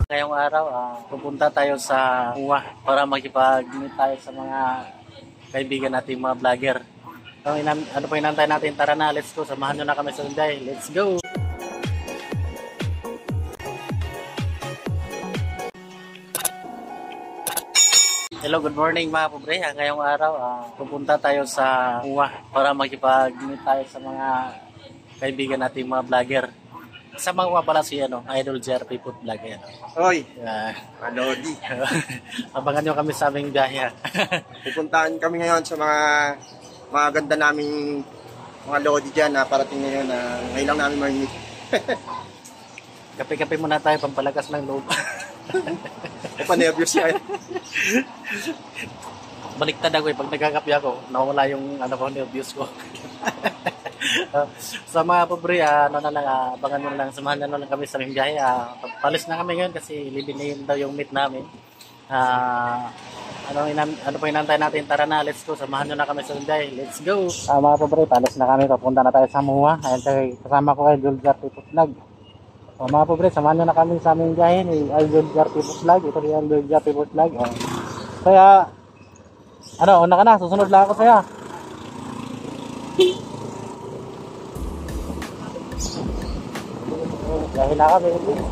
Ngayong araw, pupunta tayo sa MUA para makipag-meet tayo sa mga kaibigan natin mga vlogger. So, ano pa inantay natin? Tara na, let's go. Samahan nyo na kami sa Hyundai. Let's go! Hello, good morning mga pobre. Ngayong araw, pupunta tayo sa MUA para makipag-meet tayo sa mga kaibigan natin mga vlogger. Kasama ko pala si Idol JRP Food Vlog. Hoy, Lodi. Abangan nyo kami sa aming biyahe. pupuntahan kami ngayon sa mga ganda naming mga Lodi dyan na parating ngayon na ngayon lang namin marinig. Kape-kape muna tayo, pampalakas ng loob. Pa-nervous yan. Baliktad ako pag nagkakape ako, nawala yung nervous ko. Sa mga pobre, abangan nyo lang, samahan nyo lang kami sa aming biyahe. Palis na kami ngayon kasi libin daw yung meet namin. Ano pa inantay natin? Tara na, let's go. Samahan nyo na kami sa Hyundai. Let's go! Mga pobre, palis na kami. Papunta na tayo sa MUA. Ayan, kasama ko kay Idol JRP Food Vlog. Mga pobre, samahan nyo na kami sa aming biyahe ni Idol JRP Food Vlog. Ito ni Idol JRP Food Vlog. Kaya, una ka na, susunod lang ako sa'yo. Dahil na kami, papunta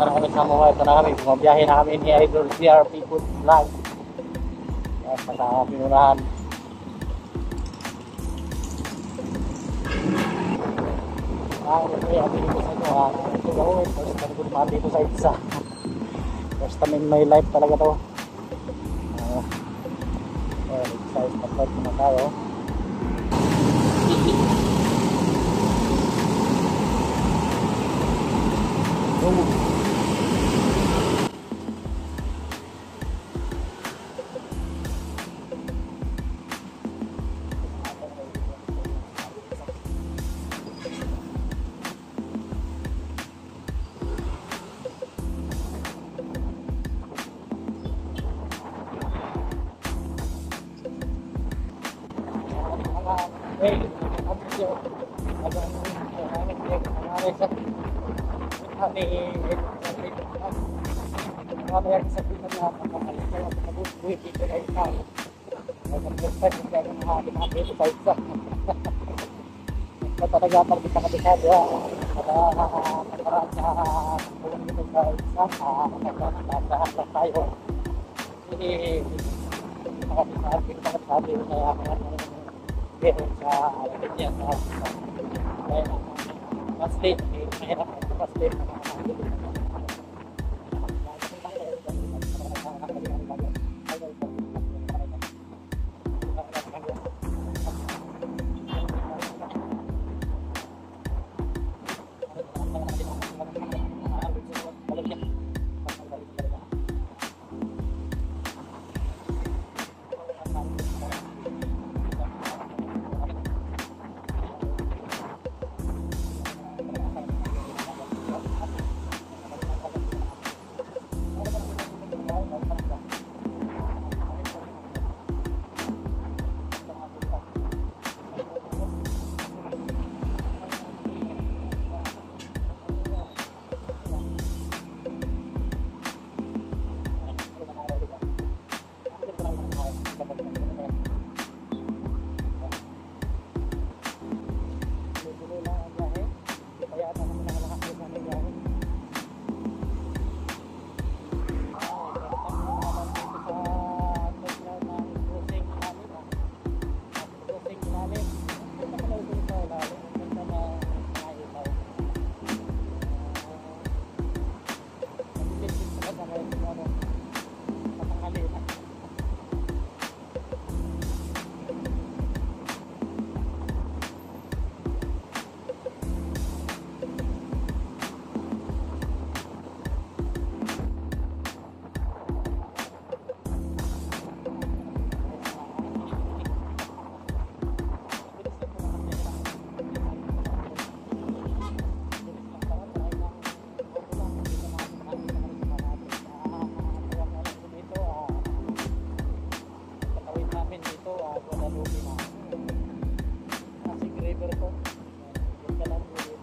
na kami sa MUA. Ito na kami, bumabiyahe na kami ni Idol JRP Food Vlog. Sa pinurahan. First time ko naman dito sa EDSA. First time in my life talaga to. Exercise na muna tayo. Talaga pag kita-kabisado para magkaraan sa buwan dito sa isa magkakaroon lang tayo makakabisado na pero sa alapit niya mas late mahirap mas late namin dito, Guadalupe na. driver ko. Yan ka lang ulit.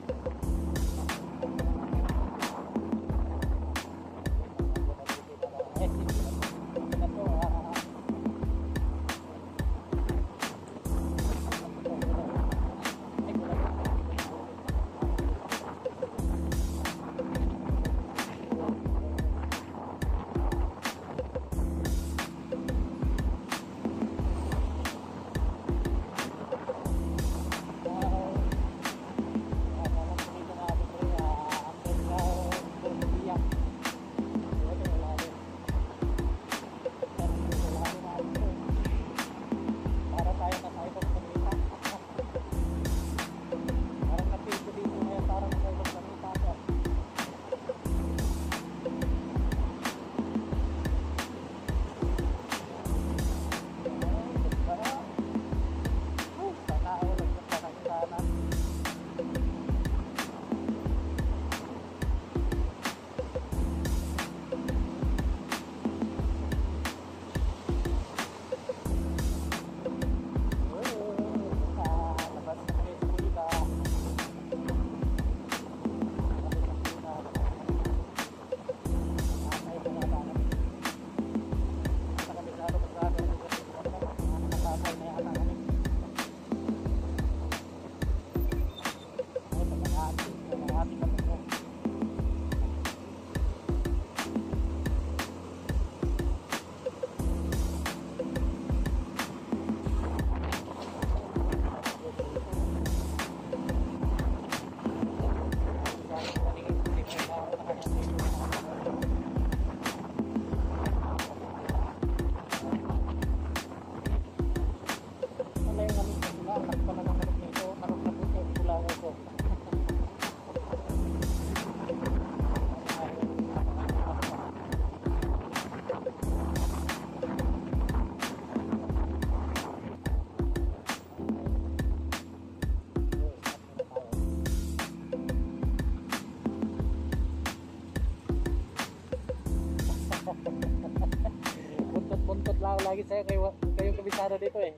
Buntot lang ako lagi sa'yo, kayong kabisado dito eh.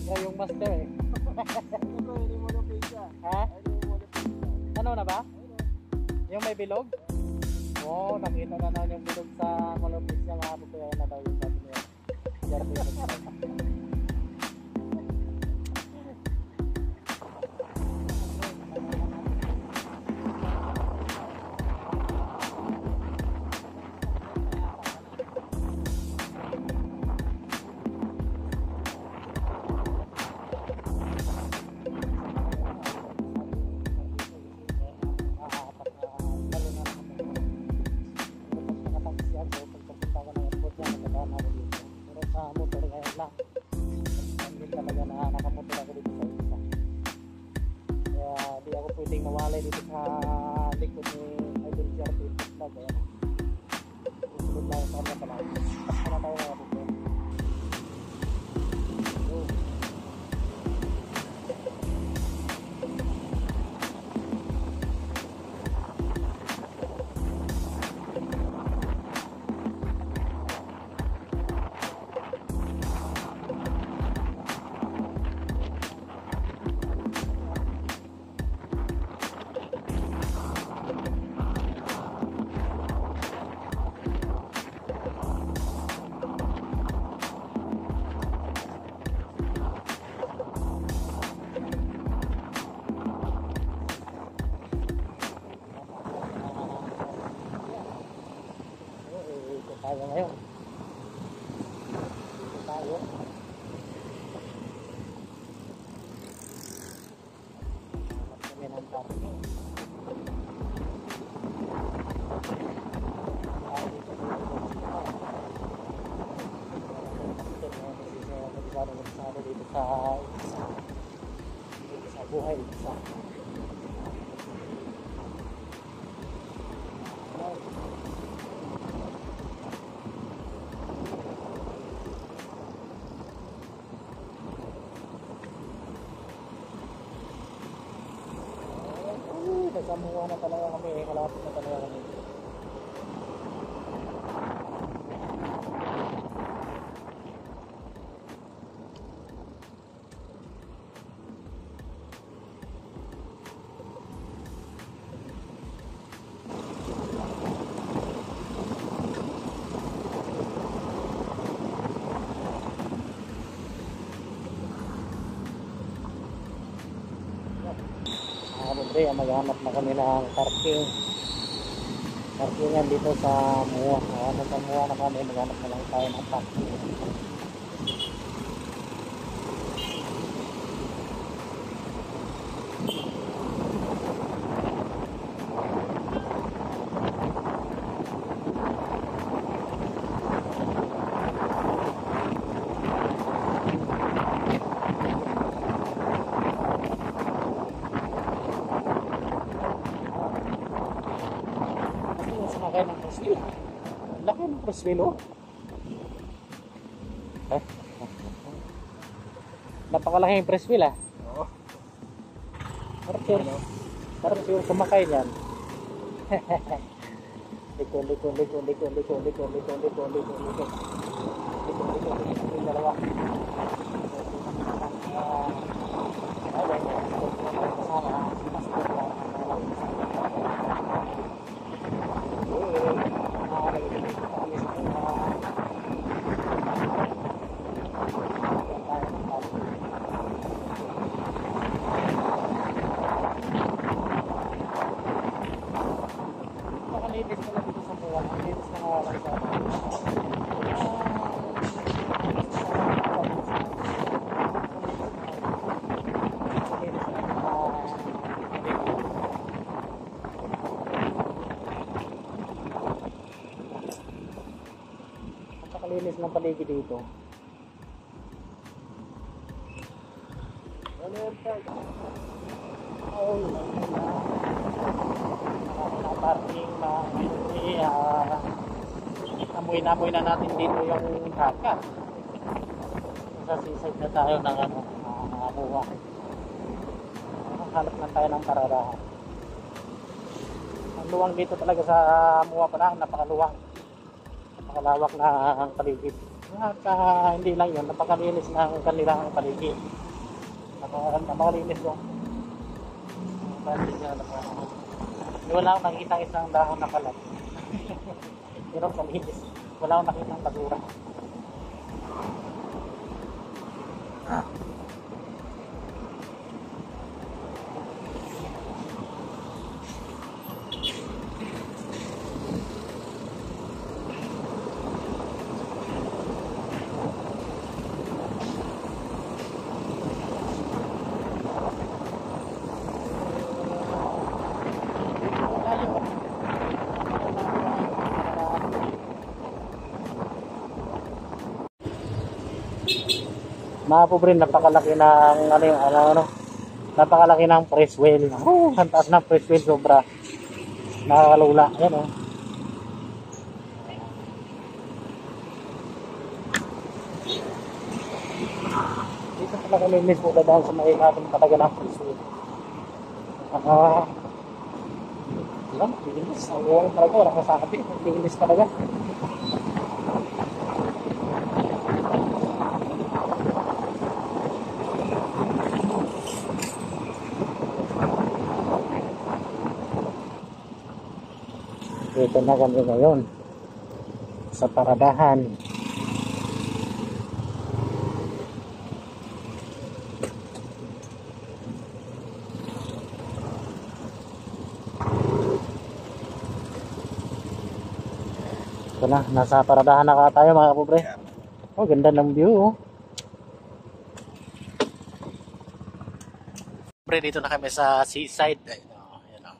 Kayong master eh. Ha? Ano na ba? Yung may bilog? Oo, nakita na naman yung bilog sa malupis niya, mga kaya na daw yung sabi niya. Sa motor ngayon lang. Hindi talaga na nakamotor ako dito sa isa. Kaya di ako pwedeng mawalay dito sa likod ni Idol JRT Vlog. Susunod lang sa kanya pala. Tapos na tayo mga buko. Tayo ngayon. Dito tayo. Hanap kami ng parking. Tayo dito dito sa buhay. Nagsamuha na talaga kami, kalapit na talaga kami. pobre, maghanap na kami ng parking. Parkingan dito sa Muwa. Sa Muwa na kami, maghanap na lang tayo ng parking. Sumakay ng crosswheel. Laki ng crosswheel, oh. Napakalaki yung crosswheel, ah. Oo. Parang sure sumakay niyan. Liko. Dalawa. Nakalinis ko na dito sa buwan. Nakalinis na nga lang sa nakalinis ng paligid dito. Parking na amoy na natin dito yung dagat. Sa seaside na tayo ng Muwa. Hanap na tayo ng paradahan. Ang luwang dito talaga sa Muwa pa lang, napakaluwang. Napakalawak na ang paligid. At hindi lang yun, napakalinis ng kanilang paligid. Napakalinis doon. Wala akong nakikita isang dahon na kalat. Pero kalinis. Wala akong nakikita ang basura. Mga pobre, napakalaki ng napakalaki ng press wheel. Ang taas ng press wheel, sobra. Nakakalula. Yan, oh. Dito talaga linis po dahil sa may natin talaga ng press wheel. Diba? Linis. Ang uwang talaga, walang masabi. Linis talaga. Dito na kami ngayon sa paradahan. Ito na, nasa paradahan na ka tayo mga kapobre. Oh, ganda ng view, oh. Pre, dito na kami sa seaside.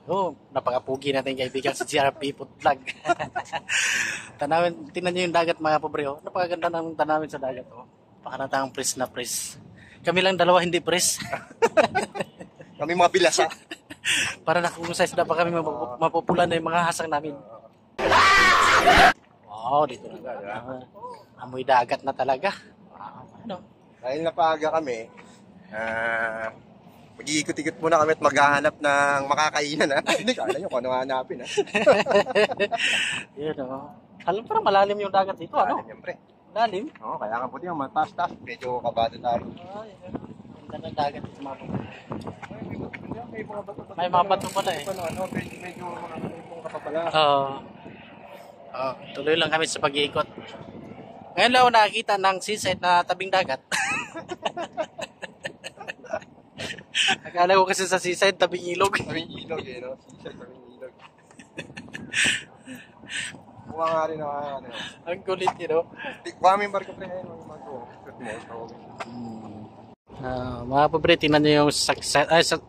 Oh, napakapugi natin kaibigan si JRP Food Vlog. Tingnan nyo yung dagat mga pobre, oh. Napakaganda ng tanawin sa dagat, oh. Pakanatang press na press. Kami lang dalawa hindi press. Kami mga bilasa. Para nakakungsize na pa kami mapupulan na yung mga hasang namin. Wow, dito na. Amoy dagat na talaga. Wow, ano? Dahil napaga kami, mag-iikot-ikot muna kami at maghahanap ng makakainan, ha? Hindi, kala nyo kung ano hanapin, ha? Yun, oh. Alam, parang malalim yung dagat dito, ano? Malalim yan, pre. Malalim? Oo, kaya nga puti yung mataas-taas. Medyo kabado tayo. Ganda ng dagat dito, mga pobre. May mga bato pala, eh. Medyo mga kapapala. Oo. Tuloy lang kami sa pag-iikot. Ngayon lang ako nakakita ng seaside na tabing dagat. Akala ko kasi sa seaside, tabing ilog. Kaming ilog eh, no? Sisay, kaming ilog. Kuha nga rin ako, ano. Ang kulit, you know? Kuha mo yung barko pre, ayun, mga barko. Mga pobre, tingnan nyo yung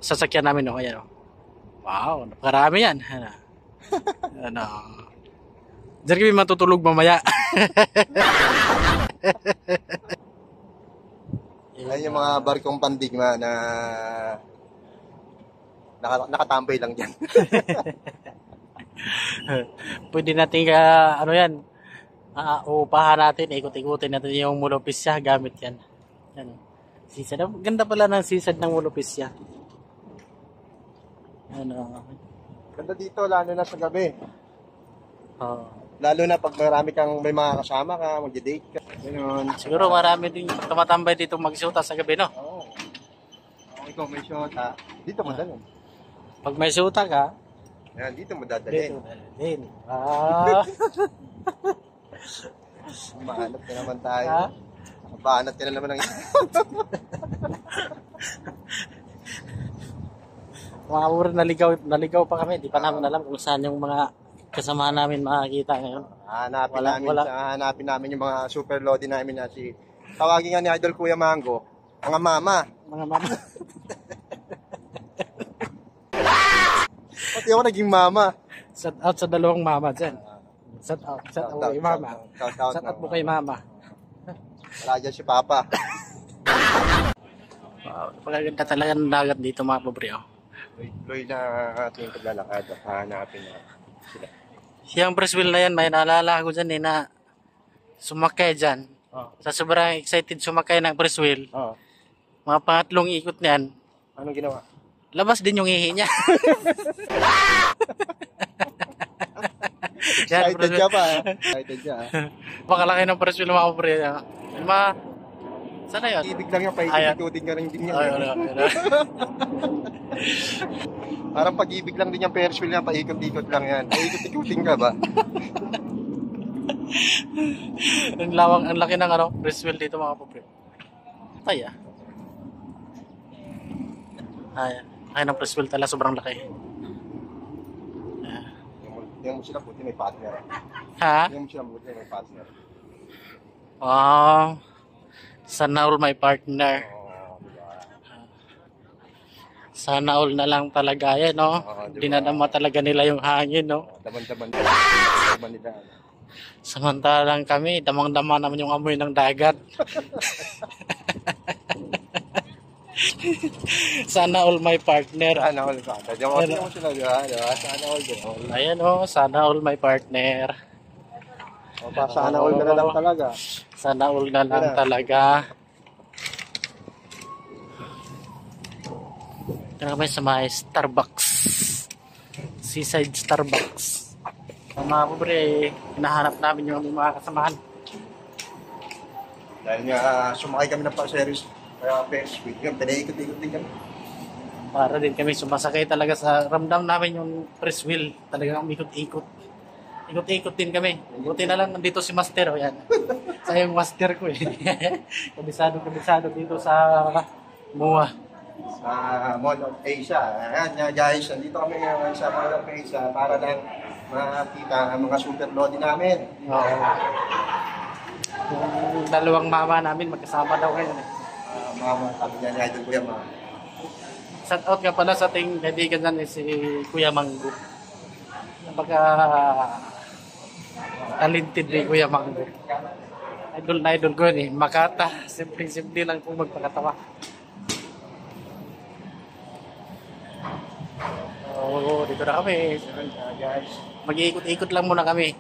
sasakyan namin, no? Ayan, no? Wow, napakarami yan. Ano? Ano? Diyan kami matutulog mamaya. Ayun yung mga barkong pandigma na nakatambay lang dyan. Pwede natin ano yan, upahan natin, ikot-ikutin natin yung Molopisya, gamit yan. Yan. Sisad. Ganda pala ng sisad ng Molopisya. Ano? Ganda dito, lalo na sa gabi. Oh. Lalo na pag may mga kasama ka, mag-date ka. Ganun. Siguro marami din tumatambay dito magsyuta sa gabi, no? Oo. Ikaw may shot, ha? Dito mo dalhin. Pag may syuta ka, Yan, dito mo dadalhin. dito dalhin. Ah. Mahanap ka naman tayo. Ha? Mahanap ka na naman ng Mga puro naligaw pa kami. Di pa namin alam kung saan yung mga kasama namin makakita ngayon. Hanapin namin yung mga super lodi namin na si tawagin nga ni Idol Kuya Mango, mga mama. Mga mama. Pati ako naging mama. Shout out sa dalawang mama dyan. Shout out kay mama. Shout Shout out po kay mama. Wala dyan si Papa. Wow, pagkaganda talaga ng dagat dito mga pobre. Oh. Tuloy na ating paglalakad at hanapin na sila. Yung press wheel na yan, may naalala ko dyan na sumakay dyan. Oh. Sa sobrang excited sumakay ng press wheel, Oh. mga pangatlong ikot niyan, Anong ginawa? labas din yung ihi niya. Excited siya pa. Excited siya. Pakalaki ng press wheel mga pobre. Sana yun? Ibig lang yung paikot-ikutin ka rin din yan. Parang pag-ibig lang din yung Ferris wheel yan, paikot-ikot lang yan. Paikot-ikutin ka ba? Ang laki ng press wheel dito mga pobre. Tay Ay ng press wheel talaga, sobrang laki. Yung mo sila buti may partner. Ha? Yung mo sila buti may partner. Wow. Sana all my partner. Oh, diba? Sana all na lang talaga yan, no? Diba? Dinadama talaga nila yung hangin, no? Daman-daman nila. Samantalang kami, damang-dama naman yung amoy ng dagat. Sana all my partner. Sana all partner. Yung mo sila, diba? Sana all din. Ayan, oh, sana all my partner. Sana all ka na lang talaga. Sana all na lang talaga. Kaya kami sa may Starbucks. Seaside Starbucks. Mga pobre, hinahanap namin yung mga kasamahan. Dahil nga sumakay kami ng pa-series. Kaya Ferris wheel kami, pinaikot-ikot din kami. Para din kami sumasakay talaga sa ramdam namin yung press wheel. Talagang umikot-ikot. Ikot-ikot din kami. Buti na lang nandito si Master. O yan. Sa yung Master ko eh. Kabisado dito sa MUA. Sa Mall of Asia. Ayan guys, nandito kami ngayon sa Mall of Asia para lang makita ang mga super lodi namin. Oo. Yung dalawang mama namin magkasama daw ngayon eh. Mama, sabi niya ni Idol Kuya Mama. Shout out nga pala sa ating kaibigan dyan si Kuya Manggo. Baka talented ni Kuya Manggo. Idol na idol ko yun eh. Makata. Simple lang kung magpakatawa. Oo, dito na kami. Guys, Mag-iikot-ikot lang muna kami.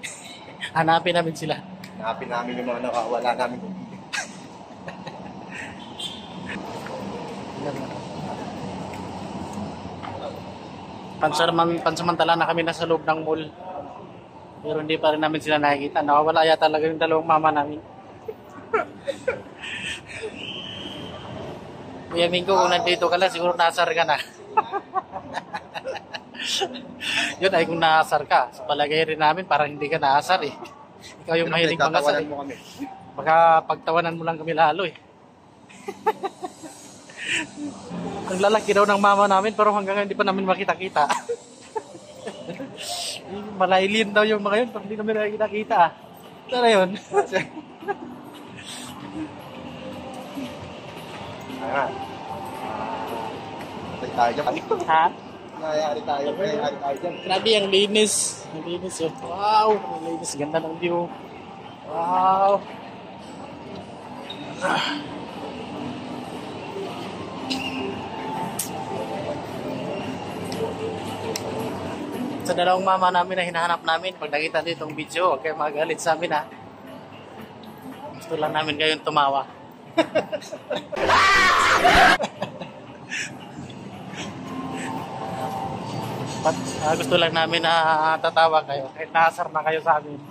Hanapin namin sila. hanapin namin yung mga nakawala namin kung Pansamantala na kami nasa loob ng mall. Pero hindi pa rin namin sila nakikita. Nakawala yata talaga yung dalawang mama namin. Kuya Mingo, kung nandito ka lang, siguro nasar ka na. Yun ay kung naasar ka. Sa palagay rin namin, parang hindi ka naasar eh. Ikaw yung mahilig mangasar eh. mo kami. Baka pagtawanan mo lang kami lalo eh. Ang lalaki daw ng mama namin pero hanggang ngayon hindi pa namin makita-kita. Malaylin daw yung mga yun pero hindi namin nakikita-kita. Tara yun. Ayan. Tayo dyan. Ha? Nangyayari tayo dyan. Grabe ang linis. Ang linis yun. Wow! Ang linis. Ganda ng view. Wow! Sa dalawang mama namin na hinahanap namin, pag nakita nyo itong video, huwag kayo magalit sa amin ha. Gusto lang namin kayong tumawa. Gusto lang namin na tatawa kayo kahit nakasar na kayo sa amin.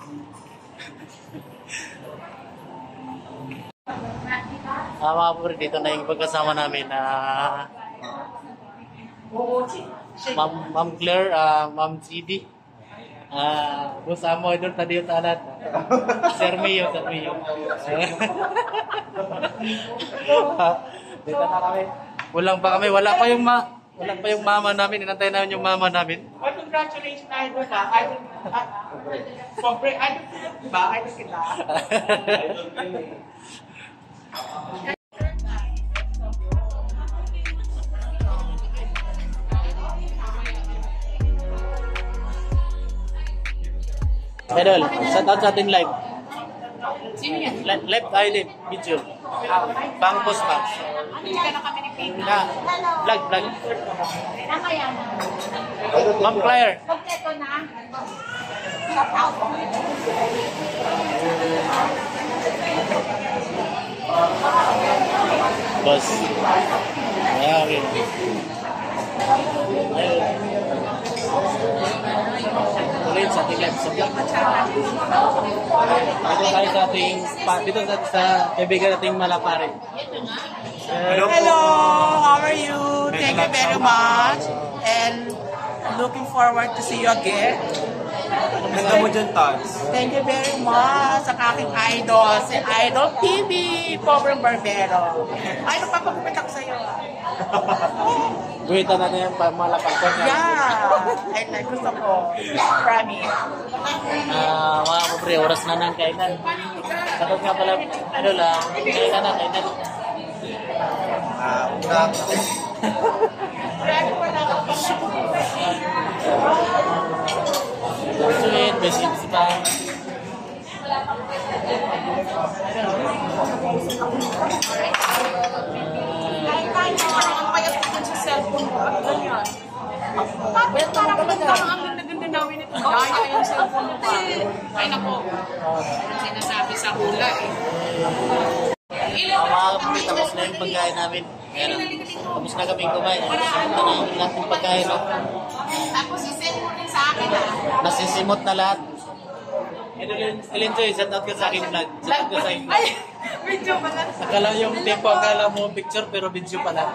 Mga paborito, dito na yung pagkasama namin na Ma'am Claire, Ma'am CD, Boss Amoy doon tadi yung talat. Sir Mio. Dito na kami. Wala pa yung mama namin. Inantay namin yung mama namin. Oh, congratulations, idol ka. Idol ba? Idol kita. Idol, shout out sa ating live. Sino yan? Live live video. Pang post pa. Hindi ka na kami ni Pete. Vlog. Ano yan? Ma'am Claire. Kompleto na. Shout out. Boss. Okay. Ulit sa ating live sa vlog. Dito tayo sa ating, dito sa kaibigan nating Malapare. Hello, how are you? Thank you very much. And looking forward to see you again. Ganda mo dyan, Tots. Thank you very much sa aking idol, si Idol TV, Pobreng Barbero. Ay, nagpapagupit ako sa'yo. Guhitan natin yung malapagpag niya. Yeah! Ay, gusto ko. Promise. Mga pobre, oras na ng kainan. Sakot nga pala, ano lang, kainan. Sweet, basic pa. Cellphone mo. Ano yan? Bakit parang maganda ang ganda-ganda namin ito? Daya yung cellphone mo. Ay nako. Sinasabi sa hula eh. Mga kapatid, tapos na yung pagkain namin. Tapos na kaming kumain. Nasisimot na yung lahat ng pagkain. No? Tapos isend mo rin sa akin ah. Nasisimot na lahat. Elenjoy, shout out ka sa akin vlog. Shout out ka sa akin vlog. Ay, video pala. Akala yung tempo, akala mo picture pero video pala.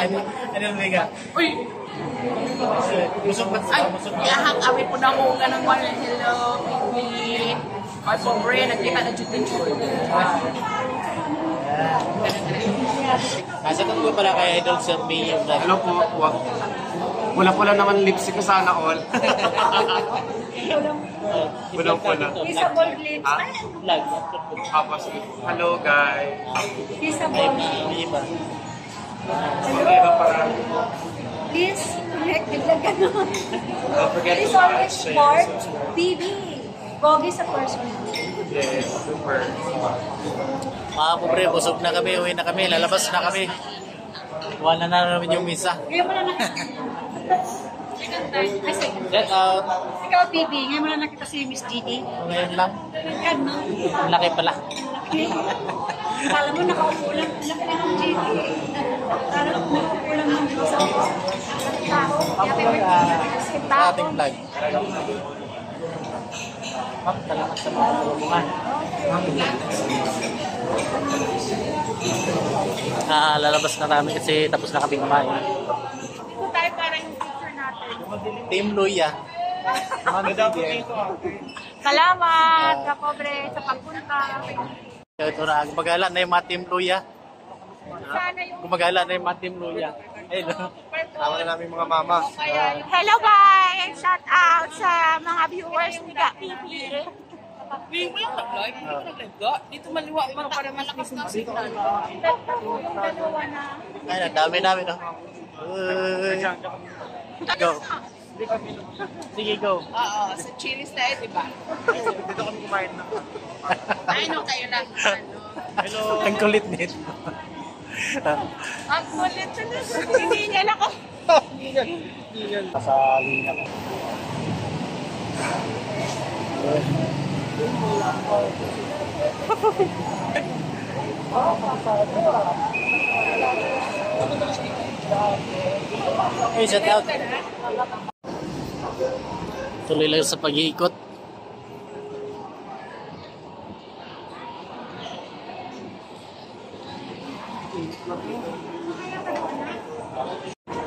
Ano Mega? Uy! Busog ba? Ay, Busog ba? yahang awi po na mo ganang mga hello, Piggy. Ay, pobre, nagkita na jud-jud. Nasa ko pala kay Idol Sir May yung vlog. Hello po. Wala naman lipstick ko sana all. Wala. Kissable lips. Ah? Vlog. Apa, sige po. Hello guys. Kissable. Ay, iba. Okay na para. Please, bigla ganun. Don't forget Please to always share, support subscribe. TV. Gogi sa first week. Yes, super. Mga pobre, busog na kami, uwi na kami, lalabas na kami. Wala na namin yung misa. Ngayon mo na nakita. Shout out. Ikaw, TV, ngayon mo na nakita si Miss GD. Ngayon lang. Ano? Ang laki pala. Kala mo nakaupo lang. Laki na ng GD. Kala mo nakaupo lang ng isang tao. Happy birthday sa Sa ating vlog. Salamat sa mga tulungan. Lalabas na namin kasi tapos na kami kumain. Ito tayo para yung picture natin. Team Luya. Salamat, kapobre, sa pagpunta. Ito na, gumagala na yung mga Team Luya. Sana yung... Gumagala na yung mga Team Luya. Ayun. Tama na namin mga mama. Hello guys! Shout out sa mga viewers ni Ka Pipi. Hindi mo lang nag-live, hindi ko nag-live. Dito maliwa, para malakas ng signal. Yung dalawa na. Ay, ang dami namin, no? Uy. Go. Sige, go. Oo, sa Chili's tayo, di ba? Dito kami kumain na. Ay, no, kayo lang. Ano? Hello. Ang kulit nito. Ang kulit talaga. Hindi niya ako. Kasali na ko. Hey, shout out. Tuloy lang sa pag-iikot.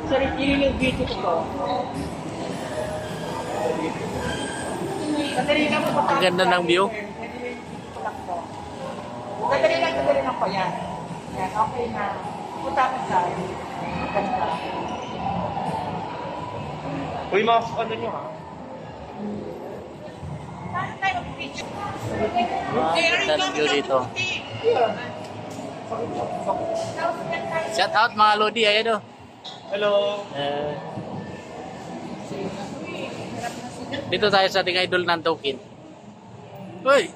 Sorry, yung video ko po. Ang ganda ng view. Dadali lang po yan. Yan, okay na. Punta ka sa ganda. Uy, mga ano nyo ha? Ganda ng view dito. Shout out mga Lodi, ayan o. Hello. Dito tayo sa ating idol ng Tokin. Uy!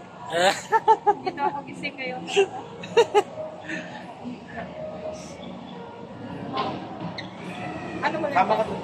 Dito ako gising kayo. Ano mo Tama ka doon.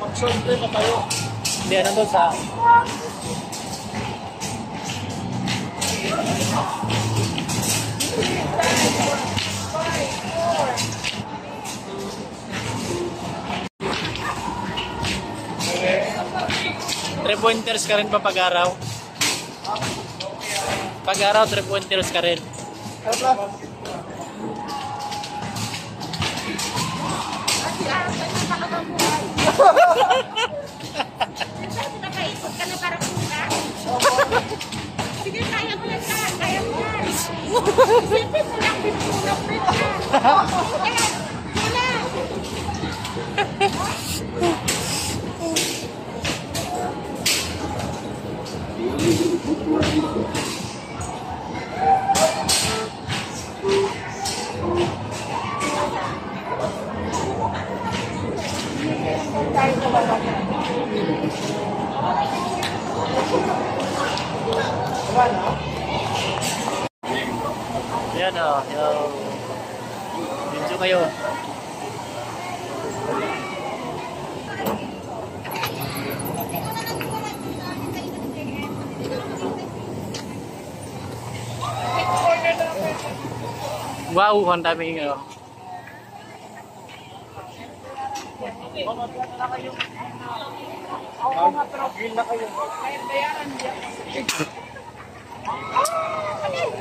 Mag-short na tayo. Hindi, nandun sa... Three pointers ka rin pa pag-araw? Pag-araw, 3 pointers ka rin. Nakaikot ka na para kuka. Sige, kaya mo lang ka. Kaya mo yan. Isipin mo lang, pinulap rin ka. Yan. Wala. Yan o. Video kayo. Wow, ang daming ano.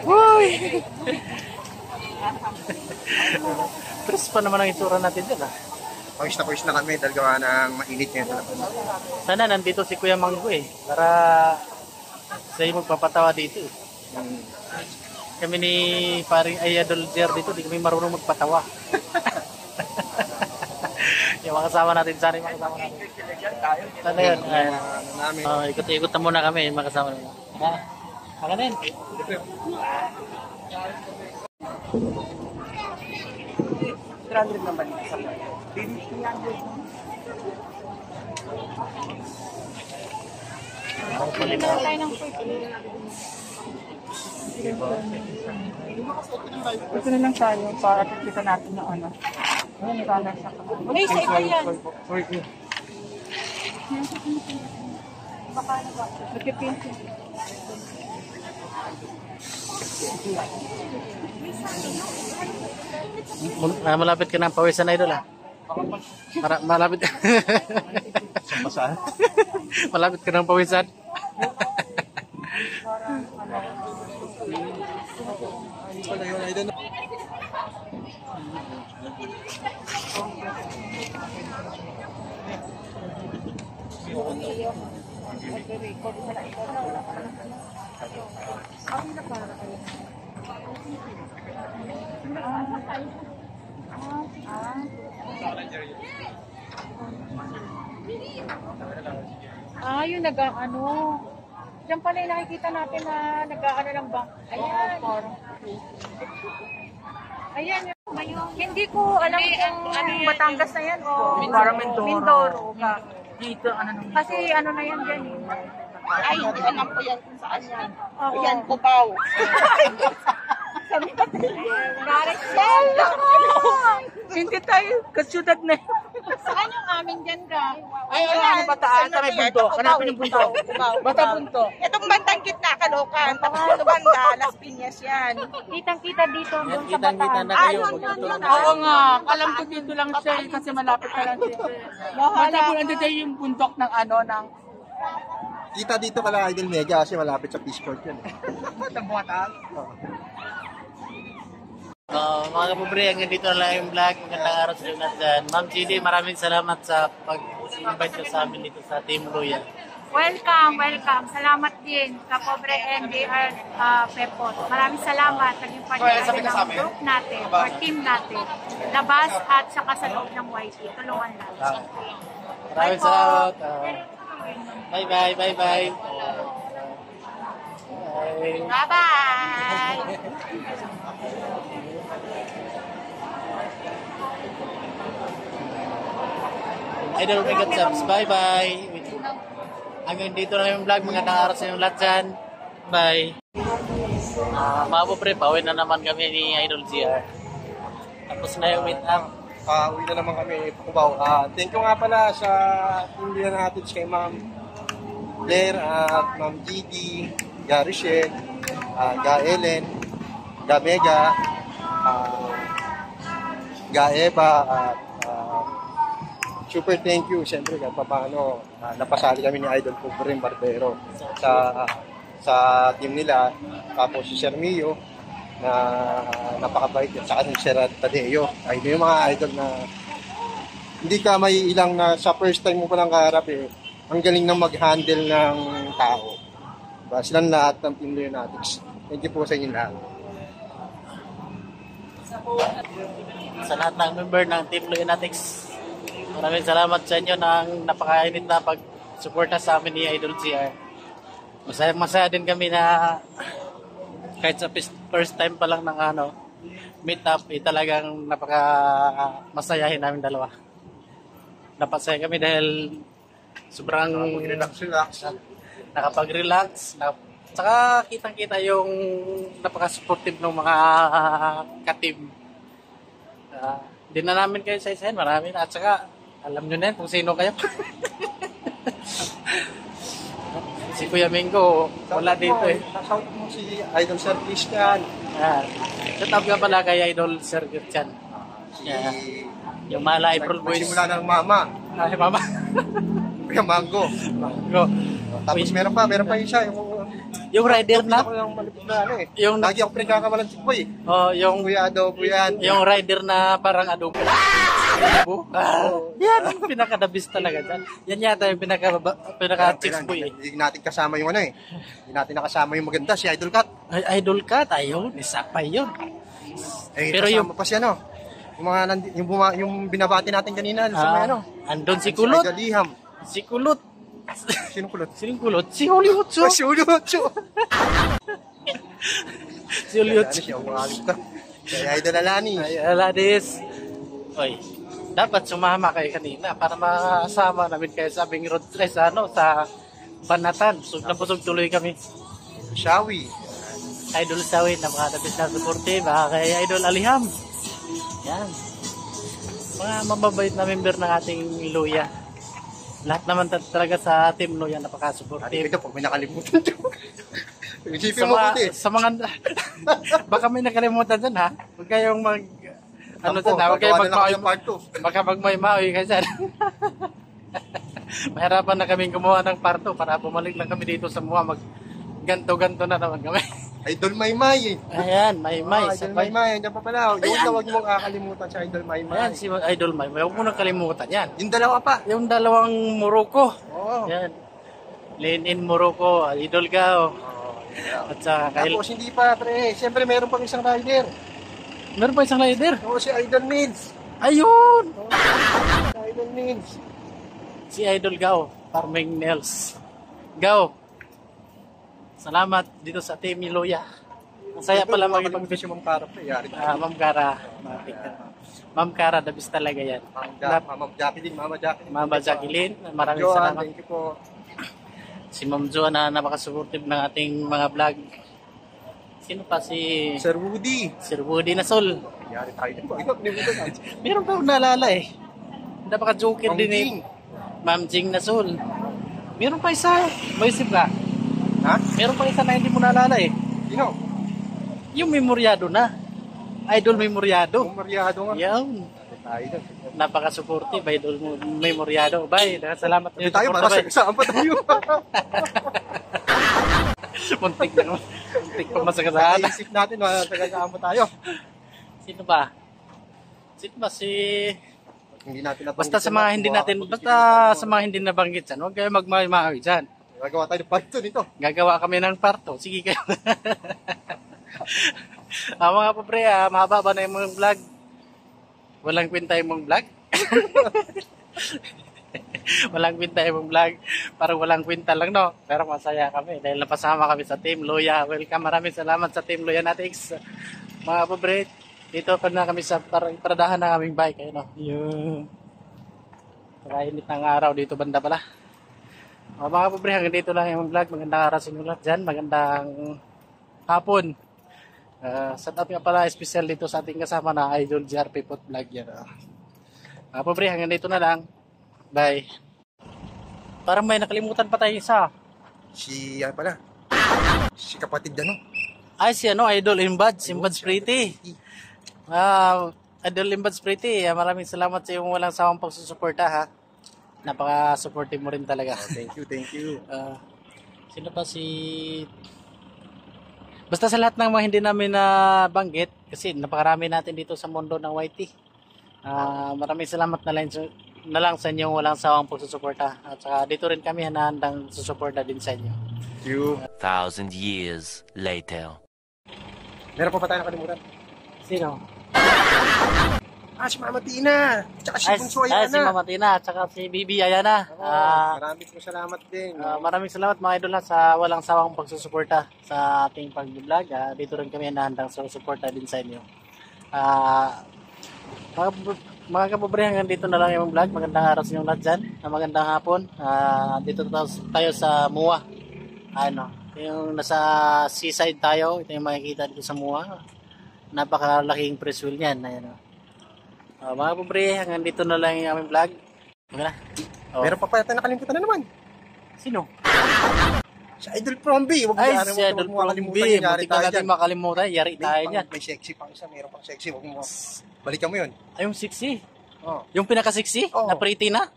Uy! Press pa naman ang itsura natin dyan ah. Pawis na kami dahil gawa ng mainit ngayon sa labas. Sana nandito si Kuya Manggo eh. Para sa'yo magpapatawa dito eh. Kami ni paring Ayadol Jer dito, di kami marunong magpatawa. Yung mga kasama natin, sana yung mga kasama natin. Sana yun. Ikot-ikot na muna kami, yung mga kasama natin. Ha? Makanin. naman sa Tayo ng Ito na lang tayo para kita natin ng ano. Ayan, nagkala siya. Uy, sa iba yan. Malapit ka ng pawisan, idol ah. Malapit ka. Malapit ka ng pawisan. Yung nag-ano. Diyan pala yung nakikita natin na nag-ano ng bank. Ayan. Ayan yung hindi ko alam kung Batangas na yan o Parang Mindoro. Dito, ano nung... Kasi ano na yan dyan eh. Ay, hindi alam ko yan kung saan yan. Oo. Yan, Cubao. Maricel! Hindi tayo, kasyudad na yun. Saan yung amin dyan ka? Ay, ano ba taas? Sa may bundok. Hanapin yung bundok. Bata bundok. Itong bandang gitna, Caloocan. Tapos ito banda, Las Piñas yan. Kitang-kita dito doon sa Kitang-kita Bataan. na kayo. Magtutulong na. Oo nga, alam ko dito lang siya eh, kasi malapit ka lang dito. Bata po nandito yung bundok ng ano, ng... Kita dito kala Idol Mega kasi malapit sa Peace Court yan. Tabuatan. Mga kapobre, hanggang dito na lang yung vlog. Magandang araw sa inyo lahat dyan. Ma'am GD, maraming salamat sa pag-invite nyo sa amin dito sa Team Luya. Welcome. Salamat din sa Pobre NDR Pepot. Maraming salamat. Naging part natin ng group natin or team natin. Labas at saka sa loob ng YT. Tulungan lang. Maraming salamat. Bye-bye. Bye-bye! Idol Mega Subs, bye-bye. Hanggang dito na yung vlog. Magandang araw sa inyong lahat dyan. Bye. Mga pobre, pauwi na naman kami ni Idol GR. Tapos na yung meet up. Uwi na naman kami Cubao. Thank you nga pala sa hindi na natin kay Ma'am Blair at Ma'am Gigi, Garishel, Ga Ellen, Ga Mega, Ga Eva, at super thank you siyempre kahit paano napasali kami ni Idol Pobre Barbero sa team nila. Tapos si Sir Mio na napakabait at saka si Sir Tadeo. Ay yung mga idol na hindi ka may ilang na sa first time mo palang kaharap eh. Ang galing ng mag-handle ng tao. Diba? Silang lahat ng Team Leonatics. Thank you po sa inyo lahat. Sa lahat ng member ng Team Leonatics, maraming salamat sa inyo ng napakainit na pag-suporta sa amin ni Idol GR. Masaya din kami na kahit sa first time pa lang ng meet up, talagang napaka-masayahin namin dalawa. Napasaya kami dahil sobrang Relax. nakapag-relax. Saka kitang-kita yung napaka-supportive ng mga ka-team. Di na namin kayo sa-isahin, marami na. At saka, alam nyo na yan kung sino kayo. Si Kuya Mingo, wala dito eh. Shout mo si Idol Sir Christian. Shout out nga pala kay Idol Sir Christian. Yung Mala April Boys. Simula ng Mama. Ay, Mama. Kuya Mango. Go. Tapos meron pa isa. Yung rider na? Ako yung malipit na Yung lagi ako pinagkakamalan si Boy. Oh, yung Kuya Adobo yan. yung rider na parang adobo. Yan ang pinaka-the-best talaga dyan. Yan yata yung pinaka-chicks boy eh. Hindi natin kasama yung Hindi natin nakasama yung maganda, si Idol Cat. Ay, Idol Cat, ayun, isa pa yun. Pero yung pa siya yung mga yung binabati natin kanina sa may andun si Kulot. Si Idol Liham. Si Kulot. Sino Kulot? Sinong Kulot? Si Hollywood. Si Ulutso. Si Hollywood. Siya umalit ka. Si Idol Alani. Ay, Aladis. Oy, dapat sumama kayo kanina para makasama namin kayo sa aming road trip sa Banatan. Busog na busog tuloy kami. Shawi. Idol Sawi na mga tapis na supportive. Kay Idol Aliham. Yan. Mga mababait na member ng ating Luya. Lahat naman talaga sa Team Luya Ate, napaka-supportive. ito, pag may nakalimutan ko. Isipin Sa mo mga, buti. sa mga, baka may nakalimutan dyan ha. Huwag kayong ano Tampo, dyan ha. Huwag kayong gagawa na lang ako ng part 2. baka magmay-maoy kayo dyan. Mahirapan na kaming gumawa ng parto para bumalik lang kami dito sa MUA. Ganto-ganto na naman kami. Idol Maymay eh. Ayan, Maymay. Idol Maymay, andyan pa pala. Yung tawag mong kakalimutan sa Idol Maymay. Ayan, si Idol Maymay. Huwag mo nang kalimutan yan. Yung dalawa pa. Yung dalawang Morocco. Oo. Yan. Lane in Morocco, Idol Gao. At saka Tapos hindi pa, pre. Siyempre, meron pang isang rider. meron pa isang rider. Oo, si Idol Nils. Ayun! Si Idol Nils. Si Idol Gao, Farming Nails. Gao, salamat dito sa Team Luya. Ang saya pala makipag-fish yung Ma'am Cara, pre. Yari tayo. Ma'am Cara. Ma'am Cara, the best talaga yan. Mama Jacqueline, Mama Jacqueline. Mama Jacqueline, maraming Johan, salamat. thank you po. Si Ma'am Jo na napaka-supportive ng ating mga vlog. Sino pa? Si Sir Woody. Sir Woody Nasol. Yari tayo din po. Ikaw, pinibutan natin. Meron pa akong naalala eh. Napaka-joker Ma'am din eh. Jing. Ma'am Jing Nasol. Meron pa isa. May isip ka? Ha? Meron pa isa na hindi mo naalala eh. Sino? Yung memoryado na. Idol memoryado. Maryado nga. Yan. Tayo din. Napaka-supportive. Idol memoryado. Bye. Salamat Hindi tayo, para saan pa tayo. Muntik na. Muntik pa masagasahan. Naisip natin, taga-saan pa tayo. Sino ba? Sino ba si... Hindi natin nabanggit. Basta sa mga hindi natin, basta sa mga hindi nabanggit dyan, huwag kayo magmamahawi dyan. Gagawa tayo ng part 2 nito. Gagawa kami ng parto. Sige kayo. Mga pabre, mahaba na yung mga vlog. Walang kwenta yung mga vlog. Walang kwenta yung mga vlog. Parang walang kwenta lang, no? Pero masaya kami dahil napasama kami sa Team Luya. Welcome, maraming salamat sa Team Luya Natics. Mga pabre, dito pa na kami sa paradahan na kaming bike. Ayun, no? Yung pakainit ng araw dito banda pala. Mga pabre, hanggang dito lang yung vlog. Magandang araw sa inyo lahat dyan. Magandang hapon. Shout out nga pala special dito sa ating kasama na Idol JRP Pot Vlog yan. Mga pabre, hanggang dito na lang. Bye. Parang may nakalimutan pa tayo isa. Si, ano pala? Si kapatid ano? Ay, si ano, Idol Imbads. Imbads Pretty. Idol Imbads Pretty. Maraming salamat sa iyong walang sawang pagsusuporta ha. Napaka-supportive mo rin talaga. Oh, thank you, thank you. Sino pa si... Basta sa lahat ng mga hindi namin nabanggit, kasi napakarami natin dito sa mundo ng YT. Maraming salamat na lang sa inyong walang sawang pagsusuporta. At saka dito rin kami hanahandang susuporta din sa inyo. Thank you. 1,000 years later. Meron pa ba tayo nakalimutan? Sino? Si Mama Tina. Tsaka si Bunso Si Ayana. Mama Tina, at saka si Bibi Ayana. Maraming salamat din. Maraming salamat mga idol sa walang sawang pagsusuporta sa ating pag-vlog. Dito rin kami hanahandang susuporta din sa inyo. Mga kapobre, hanggang dito na lang yung vlog. Magandang araw sa inyong lahat dyan. Magandang hapon. Dito tayo sa MUA. Yung nasa seaside tayo. Ito yung makikita dito sa MUA. Napakalaking press wheel niyan. Mga kapobre, hanggang dito na lang yung aming vlog. Maganda. Meron pa tayo nakalimutan na naman. Sino? Si Idol Promby. Huwag Ay, mo si Idol Promby. Muntik na natin makalimutan. Yari tayo niyan. May sexy pang isa. Meron pang sexy. Huwag mo. Balikan mo yun. Ay, yung sexy. Oh. Yung pinaka-sexy? Oo. Na pretty na?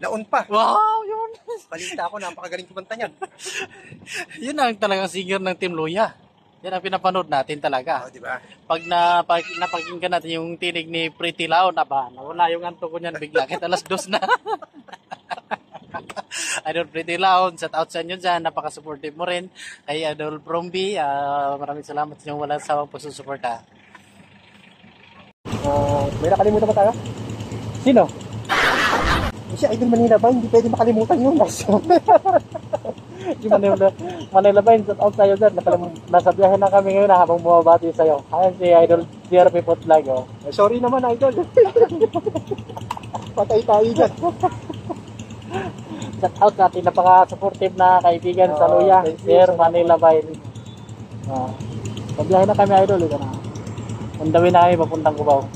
Laon pa. Wow, yun. Balita ako, napakagaling kumanta niyan. Yun ang talagang singer ng Team Luya. Yan ang pinapanood natin talaga. Oh, di ba? Pag napakinggan natin yung tinig ni Pretty Lao, nawala yung anto ko niyan bigla. Kahit alas 2 na. Idol Pretty Lao, shout out sa inyo dyan. Napaka-supportive mo rin. Kay Idol Promby, maraming salamat sa inyong walang sawang pagsusuporta. May nakalimutan ba tayo? Sino? Si Idol Manila ba? Hindi pwede makalimutan yun. Yung Manila ba, shout out tayo dyan. Nasa biyahe na kami ngayon habang bumabati sa'yo. Ayan si Idol JRP Pot Vlog. Oh. Sorry naman, Idol. Patay tayo dyan. Shout out natin, napaka-supportive na kaibigan sa Luya, thank you. Sir Manila Bay. Pabiyahe na kami, Idol. On the way na kami papuntang Cubao.